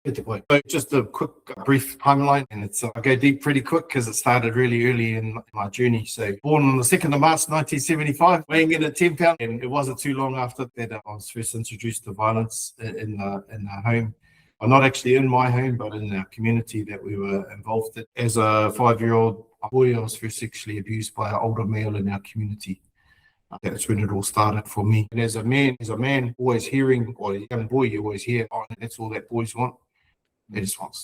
So just a quick, brief timeline, and I go deep pretty quick because it started really early in my journey. So born on the 2nd of March 1975, weighing in at 10 pounds, and it wasn't too long after that I was first introduced to violence in the home. Well, not actually in my home, but in the community that we were involved in. As a 5-year-old boy, I was first sexually abused by an older male in our community. That's when it all started for me. And as a man, always hearing, or a young boy, you always hear, oh, that's all that boys want. They just want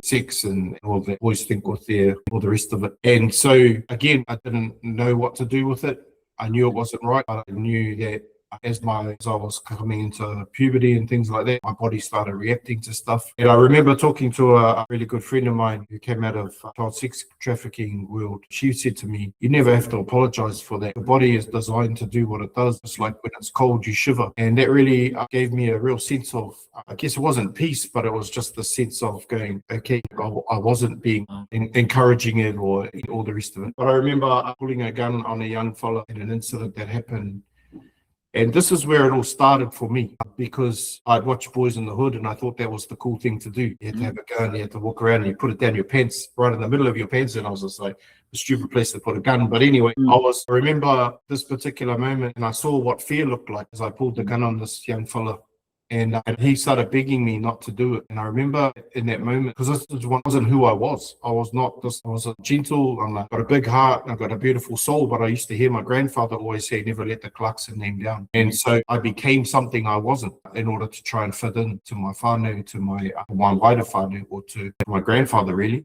sex and all that boys think with all the rest of it. And so, again, I didn't know what to do with it. I knew it wasn't right, but I knew that as I was coming into puberty and things like that, my body started reacting to stuff. And I remember talking to a really good friend of mine who came out of child sex trafficking world. She said to me, you never have to apologize for that. The body is designed to do what it does. It's like when it's cold, you shiver. And that really gave me a real sense of, I guess it wasn't peace, but it was just the sense of going, okay, I wasn't being encouraging it or all the rest of it. But I remember pulling a gun on a young fella in an incident that happened. And this is where it all started for me, because I'd watched Boys in the Hood and I thought that was the cool thing to do. You had to have a gun, you had to walk around and you put it down your pants, right in the middle of your pants. And I was just like, a stupid place to put a gun. But anyway, I remember this particular moment and I saw what fear looked like as I pulled the gun on this young fella. And he started begging me not to do it. And I remember in that moment, because this wasn't who I was. I was not this. I was a gentle, I've got a big heart, and I've got a beautiful soul. But I used to hear my grandfather always say, never let the Clarkson name down. And so I became something I wasn't in order to try and fit in to my whānau, to my wider whānau, or to my grandfather, really.